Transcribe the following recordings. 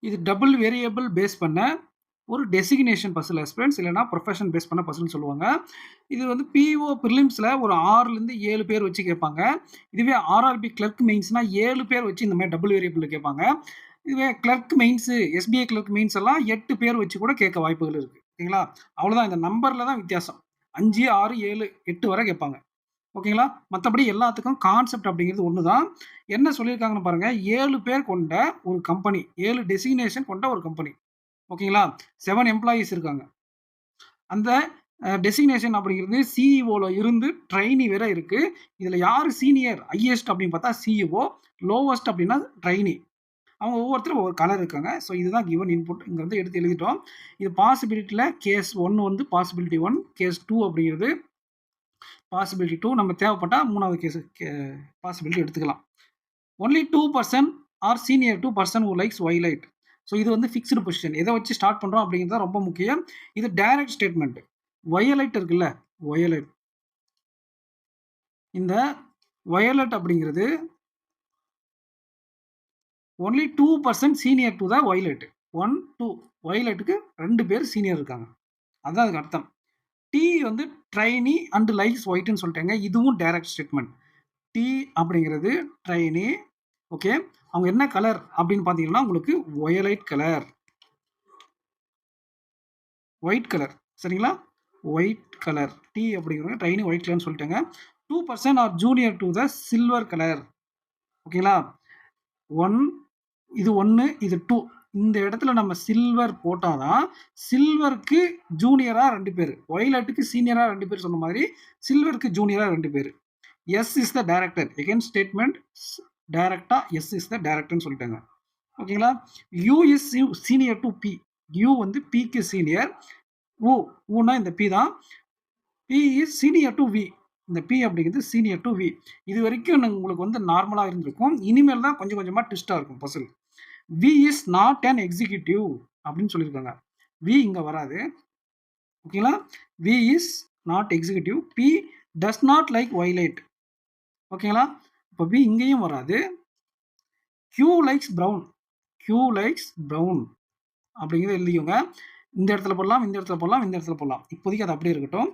இது double variable base பண்ண ஒரு டெசிக்னேஷன் பசில் ஆஸ்பிரண்ட்ஸ் இல்லைனா ப்ரொஃபஷன் பேஸ் பண்ண பசில்னு சொல்லுவாங்க. இது வந்து பிஓ ப்ரிலிம்ஸில் ஒரு 6லேருந்து 7 பேர் வச்சு கேட்பாங்க. இதுவே ஆர்ஆர்பி கிளர்க் மெயின்ஸ்னா 7 பேர் வச்சு இந்த மாதிரி டபுள் வேரியபிள் கேட்பாங்க. இதுவே clerk mains SBI clerk mains எல்லாம் 8 பேர் வச்சு கூட கேட்க வாய்ப்புகள் இருக்குது. ஓகேங்களா? அவ்வளோதான், இந்த நம்பரில் தான் வித்தியாசம். 5, 6, 7, 8 வரை கேட்பாங்க. ஓகேங்களா? மற்றபடி எல்லாத்துக்கும் கான்செப்ட் அப்படிங்கிறது ஒன்று தான். என்ன சொல்லியிருக்காங்கன்னு பாருங்கள், 7 பேர் கொண்ட ஒரு கம்பெனி, 7 டெசிக்னேஷன் கொண்ட ஒரு கம்பெனி. ஓகேங்களா? 7 எம்ப்ளாயீஸ் இருக்காங்க. அந்த டெசிக்னேஷன் அப்படிங்கிறது சிஇஓல இருந்து ட்ரெயினி வேற இருக்கு. இதுல யாரு சீனியர் ஹையஸ்ட் அப்படின்னு பார்த்தா சிஇஓ, லோவஸ்ட் அப்படின்னா ட்ரெயினி. அவங்க ஒவ்வொருத்தரும் ஒவ்வொரு கலர் இருக்காங்க. ஸோ இதுதான் கிவன் இன்புட். இங்க வந்து எடுத்து எழுதிட்டோம். இது பாசிபிலிட்டியில் கேஸ் 1 வந்து பாசிபிலிட்டி 1, கேஸ் 2 அப்படிங்கிறது பாசிபிலிட்டி 2. நம்ம தேவைப்பட்டா 3வது கேஸ் பாசிபிலிட்டி எடுத்துக்கலாம். Only 2% are senior to person who likes violet. So இது வந்து ஃபிக்ஸ்டு பொசிஷன். எதை வச்சு ஸ்டார்ட் பண்ணுறோம் அப்படிங்கிறது ரொம்ப முக்கியம். இது டைரக்ட் ஸ்டேட்மெண்ட். வயலைட் இருக்குல்ல, வயலைட். இந்த வயலட் அப்படிங்கிறது only 2% senior to the violet. 1, 2 வயலட்டுக்கு 2 பேர் சீனியர் இருக்காங்க. அதுதான் அதுக்கு அர்த்தம். டி வந்து ட்ரைனி அண்ட் லைக்ஸ் ஒயிட்னு சொல்லிட்டாங்க. இதுவும் டைரக்ட் ஸ்டேட்மெண்ட். டி அப்படிங்கிறது ட்ரைனி. ஓகே, அவங்க என்ன கலர் அப்படின்னு பார்த்தீங்கன்னா உங்களுக்கு வயலைட் கலர், ஒயிட் கலர். சரிங்களா? White colour. டி அப்படிங்கிறது ட்ரைனி ஒயிட் கலர்னு சொல்லிட்டாங்க. 2% R junior to the silver colour. ஓகேங்களா? 1, இது 1, இது 2. இந்த இடத்துல நம்ம சில்வர் போட்டாதான் சில்வருக்கு ஜூனியரா 2 பேர், வயலட்டுக்கு சீனியரா 2 பேர் சொன்ன மாதிரி சில்வருக்கு ஜூனியரா 2 பேர். S is the director. Again statement டைரக்டா எஸ் இஸ் த டைரக்டர்னு சொல்லிட்டாங்க. ஓகேங்களா? U is senior to B. U வந்து பிக்கு சீனியர். ஊனா இந்த பி தான். B is senior to V. இந்த பி அப்படிங்கிறது சீனியர் டு வி. இது வரைக்கும் உங்களுக்கு வந்து நார்மலாக இருந்திருக்கும். இனிமேல் தான் கொஞ்சம் கொஞ்சமாக ட்விஸ்டாக இருக்கும் puzzle. V is not an executive அப்படின்னு சொல்லியிருக்காங்க. வி இங்கே வராது. ஓகேங்களா? V is not executive. B does not like violet. ஓகேங்களா? இப்போ வி இங்கேயும் வராது. Q likes brown. Q likes brown அப்படிங்கிறத எழுதிக்கோங்க. இந்த இடத்துல போடலாம், இந்த இடத்துல போடலாம், இந்த இடத்துல போடலாம். இப்போதைக்கு அது அப்படியே இருக்கட்டும்.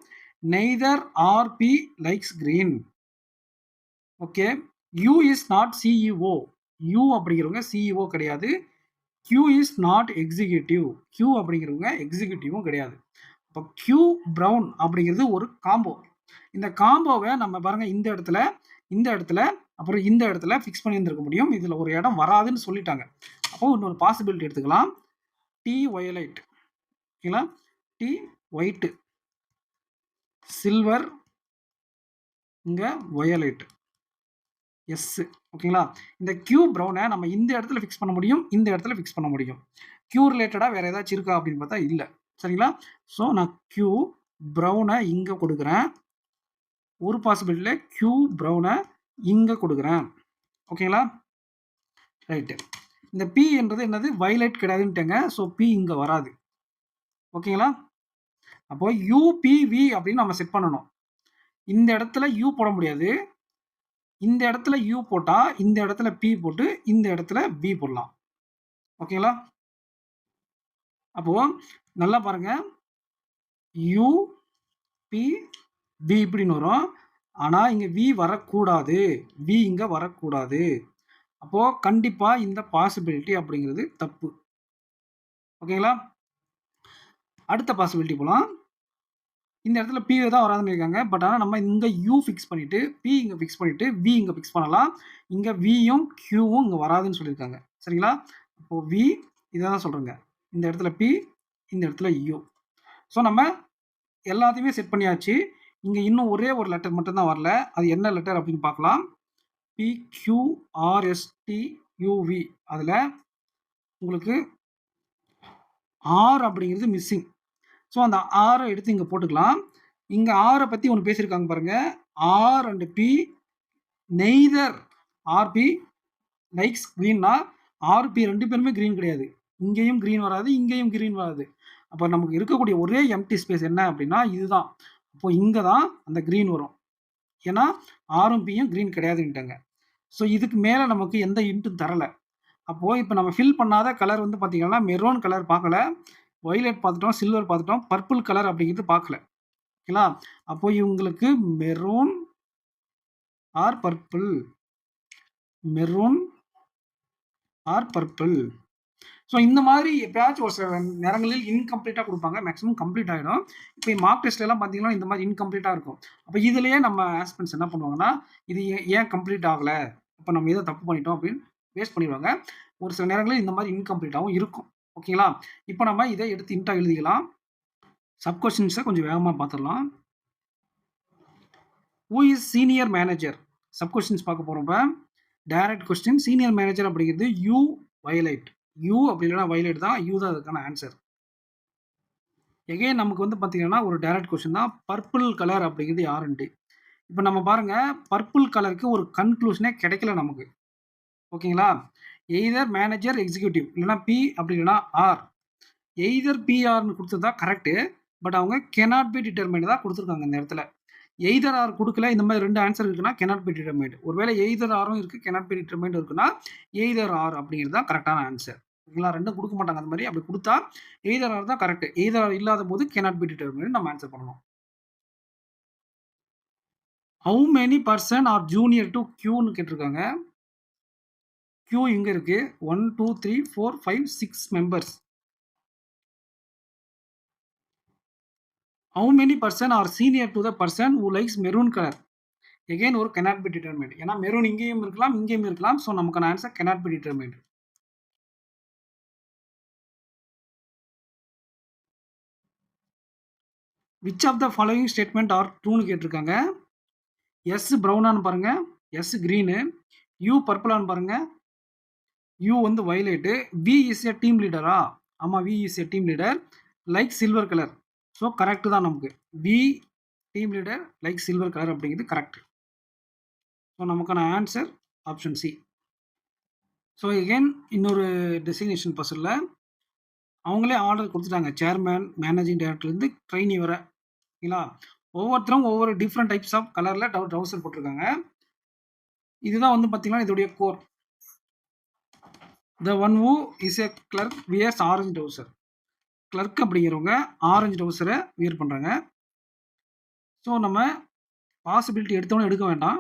Neither R B likes green. Okay, U is not CEO. U அப்படிங்கிறவங்க சிஇஓ கிடையாது. Q is not executive. Q அப்படிங்கிறவங்க எக்ஸிக்யூட்டிவும் கிடையாது. இப்போ கியூ ப்ரௌன் அப்படிங்கிறது ஒரு காம்போ. இந்த காம்போவை நம்ம பாருங்க, இந்த இடத்துல, இந்த இடத்துல, அப்புறம் இந்த இடத்துல ஃபிக்ஸ் பண்ணி இருந்திருக்க முடியும். இதில் ஒரு இடம் வராதுன்னு சொல்லிட்டாங்க. அப்போ இன்னொரு பாசிபிலிட்டி எடுத்துக்கலாம். T violet. ஓகேங்களா? டி ஒயிட்டு, சில்வர், இங்கே வயலைட், எஸ். ஓகேங்களா? இந்த கியூ ப்ரௌனை நம்ம இந்த இடத்துல ஃபிக்ஸ் பண்ண முடியும், இந்த இடத்துல ஃபிக்ஸ் பண்ண முடியும். கியூ ரிலேட்டடாக வேறு ஏதாச்சும் இருக்கா அப்படின்னு பார்த்தா இல்லை. சரிங்களா? ஸோ நான் கியூ ப்ரௌனை இங்கே கொடுக்குறேன். ஒரு பாசிபிலிட்டியில் கியூ ப்ரௌனை இங்கே கொடுக்குறேன். ஓகேங்களா? ரைட்டு. இந்த பி என்றது என்னது? வயலைட் கிடையாதுன்ட்டேங்க. ஸோ பி இங்கே வராது. ஓகேங்களா? அப்போ யூபிவி அப்படின்னு நம்ம செட் பண்ணணும். இந்த இடத்துல யூ போட முடியாது. இந்த இடத்துல யூ போட்டா இந்த இடத்துல பி போட்டு இந்த இடத்துல பி போடலாம். ஓகேங்களா? அப்போ நல்லா பாருங்க, யூ பி பி இப்படின்னு வரும். ஆனால் இங்கே வி வரக்கூடாது. வி இங்கே வரக்கூடாது. அப்போ கண்டிப்பா இந்த பாசிபிலிட்டி அப்படிங்கிறது தப்பு. ஓகேங்களா? அடுத்த பாசிபிலிட்டி போகலாம். இந்த இடத்துல பி தான் வராதுன்னு இருக்காங்க. பட் ஆனால் நம்ம இங்கே யூ ஃபிக்ஸ் பண்ணிட்டு பி இங்கே ஃபிக்ஸ் பண்ணிட்டு வி இங்கே ஃபிக்ஸ் பண்ணலாம். இங்கே வியும் கியூவும் இங்கே வராதுன்னு சொல்லியிருக்காங்க. சரிங்களா? இப்போ வி இதை தான் சொல்கிறேங்க. இந்த இடத்துல பி, இந்த இடத்துல யூ. ஸோ நம்ம எல்லாத்தையுமே செட் பண்ணியாச்சு. இங்கே இன்னும் ஒரே ஒரு லெட்டர் மட்டும்தான் வரல. அது என்ன லெட்டர் அப்படின்னு பார்க்கலாம். PQRSTUV. அதில் உங்களுக்கு ஆர் அப்படிங்கிறது மிஸ்ஸிங். ஸோ அந்த ஆரை எடுத்து இங்கே போட்டுக்கலாம். இங்கே ஆரை பற்றி ஒன்று பேசியிருக்காங்க பாருங்கள். R and B neither RB likes க்ரீன்னா ஆர்பி 2 பேருமே க்ரீன் கிடையாது. இங்கேயும் க்ரீன் வராது, இங்கேயும் க்ரீன் வராது. அப்போ நமக்கு இருக்கக்கூடிய ஒரே எம்டி ஸ்பேஸ் என்ன அப்படின்னா இதுதான். அப்போ இங்கே தான் அந்த க்ரீன் வரும். ஏன்னா ஆரும் பியும் க்ரீன் கிடையாதுன்ட்டாங்க. ஸோ இதுக்கு மேலே நமக்கு எந்த இன்ட்டும் தரலை. அப்போ இப்போ நம்ம ஃபில் பண்ணாத கலர் வந்து பார்த்தீங்கன்னா, மெரூன் கலர் பார்க்கல. வயலட் பார்த்துட்டோம், சில்வர் பார்த்துட்டோம். பர்பிள் கலர் அப்படிங்கிறது பார்க்கல. ஓகேங்களா? அப்போ இவங்களுக்கு maroon or purple. Maroon or purple. So இந்த மாதிரி எப்பயாச்சும் ஒரு சில நேரங்களில் இன்கம்ப்ளீட்டா குடுப்பாங்க. மேக்ஸிமம் கம்ப்ளீட் ஆயிடும். இப்ப மார்க் டெஸ்ட்லலாம் பார்த்தீங்கன்னா, இந்த மாதிரி இன்கம்ப்ளீட்டா இருக்கும். அப்ப இதுலயே நம்ம ஆஸ்பிரண்ட்ஸ் என்ன பண்ணுவாங்கன்னா, இது ஏன் கம்ப்ளீட் ஆகல? அப்ப நம்ம ஏதோ தப்பு பண்ணிட்டோம் அப்படின்னு வேஸ்ட் பண்ணிருவாங்க. ஒரு சில நேரங்களில் இந்த மாதிரி இன்கம்ப்ளீட்டாவும் இருக்கும். ஓகேங்களா? இப்ப நம்ம இத எடுத்து இன்ட்டா எழுதிக்கலாம். சப் கொஸ்டின்ஸ கொஞ்சம் வேகமா பார்த்துடலாம். Who is senior manager? Sub questions பார்க்க போறோம் இப்ப. டைரக்ட் கொஸ்டின் சீனியர் மேனேஜர் அப்படிங்கிறது யூ வயலட். யூ அப்படி இல்லைனா வயலட் தான். யூ தான் அதுக்கான ஆன்சர். எகைன் நமக்கு வந்து பார்த்தீங்கன்னா, ஒரு டைரக்ட் கொஸ்டின் தான். பர்பிள் கலர் அப்படிங்கிறது யாருன்ட்டு. இப்ப நம்ம பாருங்க, பர்பிள் கலருக்கு ஒரு கன்க்ளூஷனே கிடைக்கல நமக்கு. ஓகேங்களா? எய்தர் மேனேஜர், எக்ஸிக்யூட்டிவ் இல்லைனா பி அப்படி இல்லைனா ஆர். எய்தர் பிஆர்ன்னு குடுத்தது தான் கரெக்ட்டு. பட் அவங்க கேனாட் பி டிட்டர்மைன்ட் தான் குடுத்துருக்காங்க இந்த இடத்துல. எய்தர் ஆர் குடுக்கல. இந்த மாதிரி 2 ஆன்சர் இருக்குன்னா, கேனாட் பி டிட்டர்மைன்ட். ஒருவேளை எய்தர் ஆரும் இருக்கு, கேனாட் பி டிட்டர்மைன்ட் இருக்குன்னா, எய்தர் ஆர் அப்படிங்கிறது தான் கரெக்ட்டான ஆன்சர். ஓகேங்களா? 2ம் குடுக்க மாட்டாங்க அந்த மாரி. அப்படி குடுத்தா எய்தர் ஆர் தான் கரெக்ட். எய்தர் ஆர் இல்லாதபோது கேனாட் பி டிட்டர்மைன்ட் நம்ம ஆன்சர் பண்ணணும். How many person are junior to கியூன்னு கேட்டிருக்காங்க. கியூ இங்க இருக்கு. 1, 2, 3, 4, 5, 6 members. How many person are senior to the person who likes maroon colour? Again ஒரு கேனாட் பி டிட்டர்மைன்ட். ஏன்னா maroon இங்கேயும் இருக்கலாம், இங்கேயும் இருக்கலாம். ஸோ நமக்கான answer cannot be determined. Which of the following statement are ட்ரூன்னு கேட்டிருக்காங்க. எஸ் ப்ரௌனான்னு பாருங்க. S green. யூ பர்பிளான்னு பாருங்க. யூ வந்து violet. V is a team லீடரா? ஆமா, V is a team leader. Like silver colour. So correct தான் நமக்கு. V team leader like silver colour அப்படிங்கிறது கரெக்ட். ஸோ நமக்கான answer option C. So again இன்னொரு designation பர்சனில் அவங்களே ஆர்டர் கொடுத்துட்டாங்க. சேர்மேன், மேனேஜிங் டைரக்டர்லேருந்து ட்ரெயினி வர. ஓகேங்களா? ஒவ்வொருத்தரும் ஒவ்வொரு டிஃப்ரெண்ட் டைப்ஸ் ஆஃப் கலரில் ட்ரவுசர் போட்டிருக்காங்க. இதுதான் வந்து பார்த்தீங்கன்னா இதோடைய core. The one who is a clerk wears orange trouser. Clerk அப்படிங்கிறவங்க ஆரஞ்சு ட்ரவுசரை வியர் பண்ணுறாங்க. ஸோ நம்ம பாசிபிலிட்டி எடுத்தவொன்னே எடுக்க வேண்டாம்.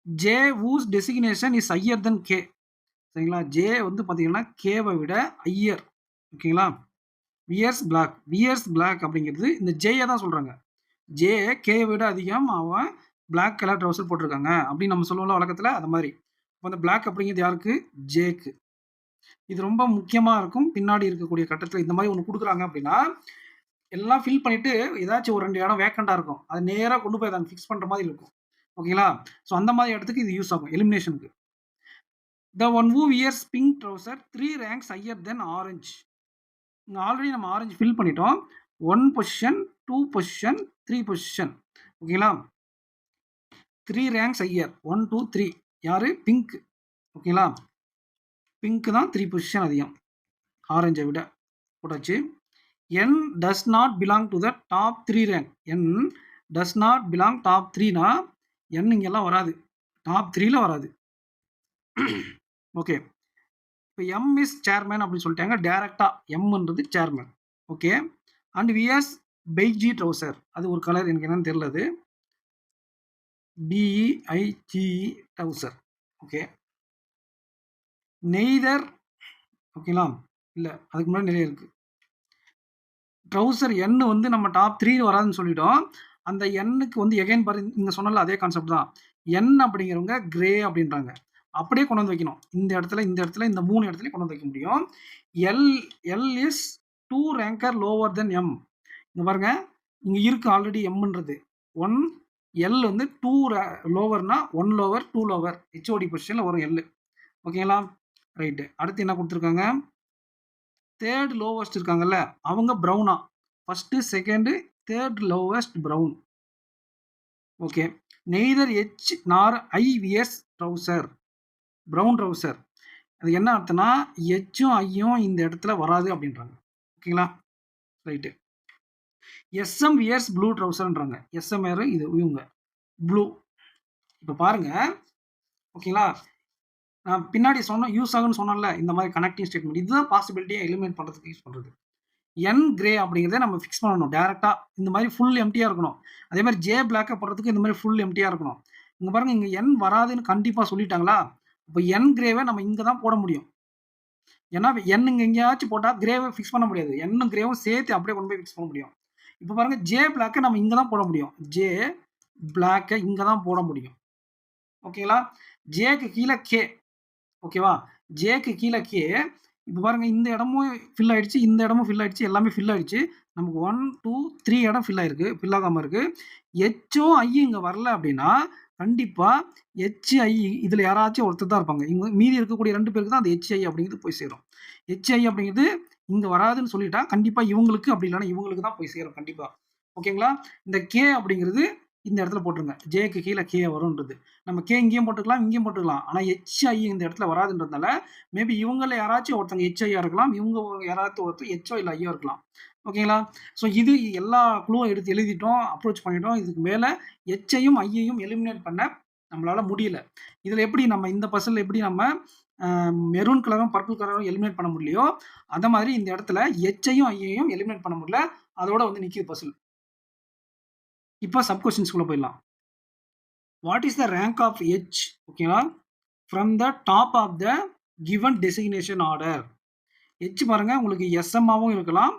J whose designation is higher than K. சரிங்களா? ஜே வந்து பார்த்தீங்கன்னா கேவை விட ஹையர். ஓகேங்களா? Wears black. வியர்ஸ் பிளாக் அப்படிங்கிறது இந்த ஜேயை தான் சொல்றாங்க. ஜே கேயை விட அதிகம், அவன் பிளாக் கலர் ட்ரவுசர் போட்டிருக்காங்க அப்படின்னு நம்ம சொல்லுவோம்ல வழக்கத்துல, அது மாதிரி. இப்போ அந்த பிளாக் அப்படிங்கிறது யாருக்கு? ஜேக்கு. இது ரொம்ப முக்கியமா இருக்கும். பின்னாடி இருக்கக்கூடிய கட்டத்துல இந்த மாதிரி ஒன்று கொடுக்குறாங்க அப்படின்னா, எல்லாம் ஃபில் பண்ணிட்டு ஏதாச்சும் ஒரு 2 இடம் வேக்கண்டா இருக்கும். அது நேரா கொண்டு போய் அதை ஃபிக்ஸ் பண்ற மாதிரி இருக்கும். ஓகேங்களா? ஸோ அந்த மாதிரி இடத்துக்கு இது யூஸ் ஆகும் எலிமினேஷனுக்கு. The one who wears pink trouser 3 ranks higher than orange. இங்க ஆல்ரெடி நம்ம ஆரஞ்சு ஃபில் பண்ணிட்டோம். 1 பொசிஷன், 2 பொசிஷன், 3 பொசிஷன். ஓகேங்களா? 3 ரேங்க்ஸ் ஹையர். 1, 2, 3. யாரு? பிங்க். ஓகேங்களா? பிங்க் தான் 3 பொசிஷன் அதிகம். ஆரஞ்சை விட போட்டாச்சு. N does not belong to the top 3 rank. N does not belong top 3னா N இங்கெல்லாம் வராது. டாப் 3ல வராது. ஓகே. இப்போ எம் இஸ் சேர்மேன் அப்படின்னு சொல்லிட்டாங்க. டைரக்டா எம்ன்றது chairman. Okay. And wears beige trouser. அது ஒரு கலர், எனக்கு என்னன்னு தெரியல அது. BEIGE trouser. ஓகே. நெய்தர். ஓகேங்களா? இல்லை, அதுக்கு முன்னாடி நிறைய இருக்கு. ட்ரவுசர் என் வந்து நம்ம டாப் 3 வராதுன்னு சொல்லிட்டோம். அந்த எண்ணுக்கு வந்து எகைன் பாரு, நீங்க சொன்னல அதே கான்செப்ட் தான். என் அப்படிங்கிறவங்க கிரே அப்படின்றாங்க. அப்படியே கொண்டு வந்து வைக்கணும். இந்த இடத்துல, இந்த இடத்துல, இந்த 3 இடத்துலயும் கொண்டு வந்து வைக்க முடியும். L L is 2 ranker lower then M. இங்க பாருங்க, இங்க இருக்கு ஆல்ரெடி எம்ன்றது 1. எல் வந்து 2 லோவர்னா 1 லோவர் 2 லோவர் HOD பொசிஷன்ல வரும் எல். ஓகேங்களா? ரைட்டு. அடுத்து என்ன கொடுத்துருக்காங்க? தேர்ட் லோவஸ்ட் இருக்காங்கல்ல, அவங்க ப்ரௌனா. First, second, third lowest brown. Okay. Neither H nor I wears trouser. Brown trouser. அது என்ன அர்த்தம்னா எச்சும் ஐயும் இந்த இடத்துல வராது அப்படின்றாங்க. ஓகேங்களா? ரைட்டு. எஸ்எம் வியர்ஸ் ப்ளூ ட்ரவுசர்ன்றாங்க. எஸ்எம் வேறு, இது இவங்க ப்ளூ. இப்போ பாருங்க. ஓகேங்களா? நான் பின்னாடி யூஸ் ஆகும்னு சொன்னேன்ல, இந்த மாதிரி கனெக்டிங் ஸ்டேட்மெண்ட். இதுதான் பாசிபிலிட்டியை எலிமினேட் பண்ணுறதுக்கு யூஸ் பண்ணுறது. என் கிரே அப்படிங்கிறத நம்ம ஃபிக்ஸ் பண்ணணும் டேரெக்டாக. இந்த மாதிரி ஃபுல் எம்டியாக இருக்கணும். அதே மாதிரி ஜே பிளாக்கை போடுறதுக்கு இந்த மாதிரி ஃபுல் எம்டியாக இருக்கணும். இங்கே பாருங்க, இங்கே என் வராதுன்னு கண்டிப்பாக சொல்லிட்டாங்களா? இப்போ என் கிரேவை நம்ம இங்கே தான் போட முடியும். ஏன்னா என் இங்கே எங்கேயாச்சும் போட்டால் கிரேவை ஃபிக்ஸ் பண்ண முடியாது. எண்ணும் கிரேவும் சேர்த்து அப்படியே கொண்டு போய் ஃபிக்ஸ் பண்ண முடியும். இப்போ பாருங்க, ஜே பிளாக்கை நம்ம இங்கே தான் போட முடியும். ஜே பிளாக்கை இங்கே தான் போட முடியும். ஓகேங்களா? ஜேக்கு கீழே கே. ஓகேவா? ஜேக்கு கீழே கே. இப்போ பாருங்க, இந்த இடமும் ஃபில் ஆயிடுச்சு, இந்த இடமும் ஃபில் ஆயிடுச்சு, எல்லாமே ஃபில் ஆயிடுச்சு. நமக்கு 1, 2, 3 இடம் ஃபில் ஆயிருக்கு, ஃபில் ஆகாம இருக்கு. ஹெச்சும் ஐயும் இங்கே வரல அப்படின்னா கண்டிப்பா ஹெச் ஐ இதில் யாராச்சும் ஒருத்தர் தான் இருப்பாங்க. இவங்க மீதி இருக்கக்கூடிய 2 பேருக்கு தான் அந்த ஹெச் ஐ அப்படிங்கிறது போய் சேரும். ஹெச் ஐ அப்படிங்கிறது இங்கே வராதுன்னு சொல்லிட்டா கண்டிப்பா இவங்களுக்கு, அப்படி இல்லைன்னா இவங்களுக்கு தான் போய் சேரும் கண்டிப்பா. ஓகேங்களா? இந்த கே அப்படிங்கிறது இந்த இடத்துல போட்டுருங்க. ஜேக்கு கீழே கே வரும்ன்றது. நம்ம கே இங்கேயும் போட்டுக்கலாம், இங்கேயும் போட்டுக்கலாம். ஆனால் ஹெச்ஐ இந்த இடத்துல வராதுன்றதுனால மேபி இவங்கள யாராச்சும் ஒருத்தங்க ஹெச்ஐயா இருக்கலாம், இவங்க யாராச்சும் ஒருத்தர் ஹெச்ஓ இல்லை ஐயோ இருக்கலாம். ஓகேங்களா? ஸோ இது எல்லா குழுவும் எடுத்து எழுதிட்டோம், அப்ரோச் பண்ணிட்டோம். இதுக்கு மேலே ஹெச்ஐயும் ஐயையும் எலிமினேட் பண்ண நம்மளால முடியல. இதில் எப்படி நம்ம இந்த பசில் எப்படி நம்ம மெரூன் கலரும் பர்பிள் கலரும் எலிமினேட் பண்ண முடியலையோ அந்த மாதிரி இந்த இடத்துல ஹெச்ஐயும் ஐயையும் எலிமினேட் பண்ண முடியல. அதோட வந்து நிற்கிது பசில். இப்போ சப் கொஸ்டின்ஸ்குள்ள போயிடலாம். What is the rank of H? ஓகேங்களா? From the top of the given designation order. H பாருங்க, உங்களுக்கு எஸ்எம்மாவும் இருக்கலாம்,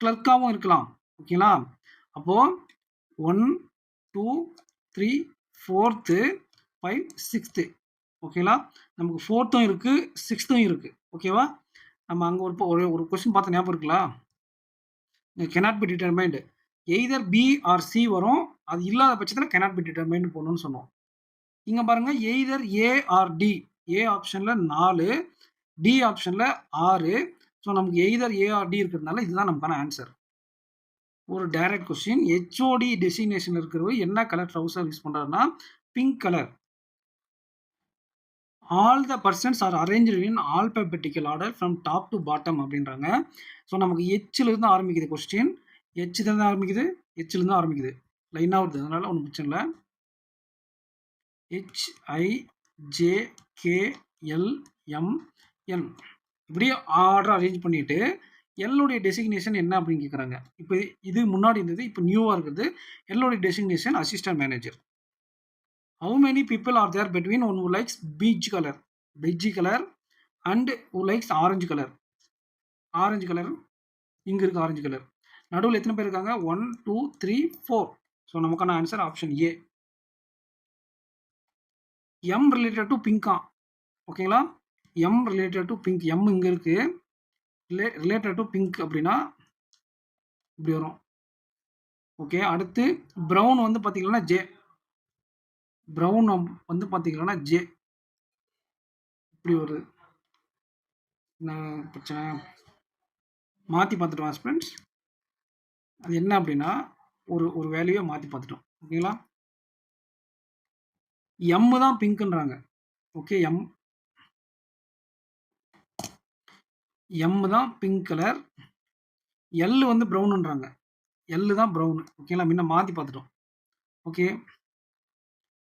கிளர்க்காகவும் இருக்கலாம். ஓகேங்களா? அப்போ 1, 2, 3, 4th, 5, 6th. ஓகேங்களா? நமக்கு 4த்தும் இருக்கு, 6த்தும் இருக்கு. ஓகேவா? நம்ம அங்கே ஒரு கொஸ்டின் பார்த்த ஞாபகம் இருக்குங்களா? cannot be determined. Either B or C வரும். அது இல்லாத பட்சத்தில் cannot be determined போடணும்னு சொன்னோம். இங்கே பாருங்க, எய்தர் ஏ ஆர் டி. ஏ ஆப்ஷனில் 4, டி ஆப்ஷனில் 6. ஸோ நமக்கு எய்தர் ஏ ஆர் டி இருக்கிறதுனால இதுதான் நமக்கான ஆன்சர். ஒரு டைரக்ட் கொஸ்டின். ஹெச்ஓடி டெசிக்னேஷன் இருக்கிறவர் என்ன கலர் ட்ரௌசர் யூஸ் பண்ணுறாருன்னா pink colour. All the persons R arranged in alphabetical order from top to bottom அப்படின்றாங்க. ஸோ நமக்கு ஹெச்சிலிருந்து ஆரம்பிக்குது கொஸ்டின். ஹெச்லேருந்து ஆரம்பிக்குது, ஹெச்லேருந்து ஆரம்பிக்குது, லைனாக வருது, அதனால ஒன்றும் பிரச்சனை இல்லை. HIJKLMN இப்படியே ஆர்டர் அரேஞ்ச் பண்ணிட்டு எல்லுடைய டெசிக்னேஷன் என்ன அப்படின்னு கேட்குறாங்க. இப்போ இது முன்னாடி இருந்தது, இப்போ நியூவாக இருக்குது. எல்லுடைய designation assistant manager. How many people are there between one who likes beige color and who likes orange colour. Orange colour இங்கே இருக்குது, ஆரஞ்சு கலர். நடுவில் எத்தனை பேர் இருக்காங்க? 1, 2, 3, 4. ஸோ நமக்கான answer option A. M related to பிங்கா. ஓகேங்களா? M related to pink. M இங்கே இருக்குது, ரிலேட்டட் டு பிங்க் அப்படின்னா இப்படி வரும். ஓகே, அடுத்து ப்ரௌன் வந்து பார்த்தீங்கன்னா ஜே. ப்ரௌன் வந்து பார்த்தீங்கன்னா ஜே இப்படி வருது. என்ன பிரச்சனை? மாற்றி பார்த்துட்டோம் ஃப்ரெண்ட்ஸ். அது என்ன அப்படின்னா ஒரு வேல்யூவை மாற்றி பார்த்துட்டோம். ஓகேங்களா? எம் தான் பிங்க்ன்றாங்க. ஓகே, எம் தான் பிங்க் கலர். எல் வந்து ப்ரௌனுன்றாங்க. எல் தான் ப்ரௌன். ஓகேங்களா? முன்ன மாற்றி பார்த்துட்டோம். Okay,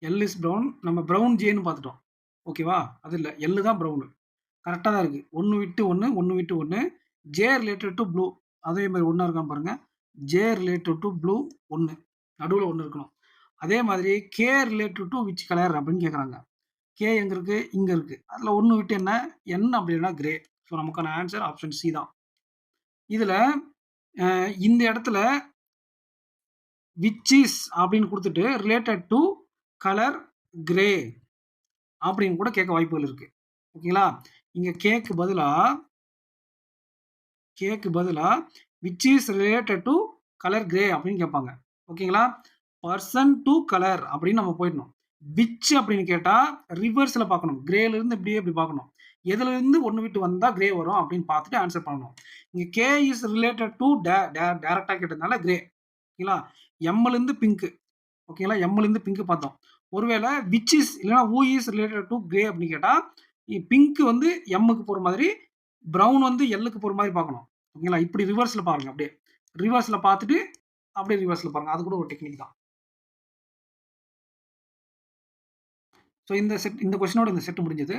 L is brown. நம்ம ப்ரௌன் ஜேன்னு பார்த்துட்டோம். ஓகேவா? அது இல்லை, எல் தான் ப்ரௌனு. கரெக்டாக தான் இருக்குது. 1 விட்டு 1, 1 விட்டு 1. J related to blue. அதே மாதிரி ஒன்றா இருக்கான்னு பாருங்கள். ஜே ரிலேட்டட் டு ப்ளூ 1, நடுவில் 1 இருக்கணும். அதே மாதிரி K related to which colour அப்படின்னு கேட்குறாங்க. கே எங்கே இருக்குது? இங்கே இருக்குது. அதில் 1 விட்டு என்ன அப்படின்னா கிரே. ஸோ நமக்கான ஆன்சர் ஆப்ஷன் சி தான். இதில் இந்த இடத்துல விச் இஸ் அப்படின்னு கொடுத்துட்டு ரிலேட்டட் டு கலர் கிரே அப்படின்னு கூட கேட்க வாய்ப்புகள் இருக்குது. ஓகேங்களா? இங்கே கேக்கு பதிலாக which is related to colour grey அப்படின்னு கேட்பாங்க. ஓகேங்களா? பர்சன் டு கலர் அப்படின்னு நம்ம போயிடணும். விச் அப்படின்னு கேட்டால் ரிவர்ஸில் பார்க்கணும். கிரேலேருந்து இப்படியே இப்படி பார்க்கணும். எதுலேருந்து 1 விட்டு வந்தால் கிரே வரும் அப்படின்னு பார்த்துட்டு ஆன்சர் பண்ணணும். இங்கே கே இஸ் ரிலேட்டட் டு டேரெக்டாக கேட்டதுனால கிரே. ஓகேங்களா? எம்லேருந்து பிங்க்கு. ஓகேங்களா? எம்லேருந்து பிங்க்கு பார்த்தோம். ஒருவேளை விச் இஸ் இல்லைனா who is related to grey அப்படின்னு கேட்டால் பிங்க்கு வந்து எம்முக்கு போகிற மாதிரி, ப்ரௌன் வந்து எல்லுக்கு போகிற மாதிரி பார்க்கணும். ஓகேங்களா? இப்படி ரிவர்ஸில் பாருங்கள். அப்படியே ரிவர்ஸில் பார்த்துட்டு அப்படியே ரிவர்ஸில் பாருங்கள். அது கூட ஒரு டெக்னிக் தான். ஸோ இந்த கொஸ்டினோட இந்த செட் முடிஞ்சது.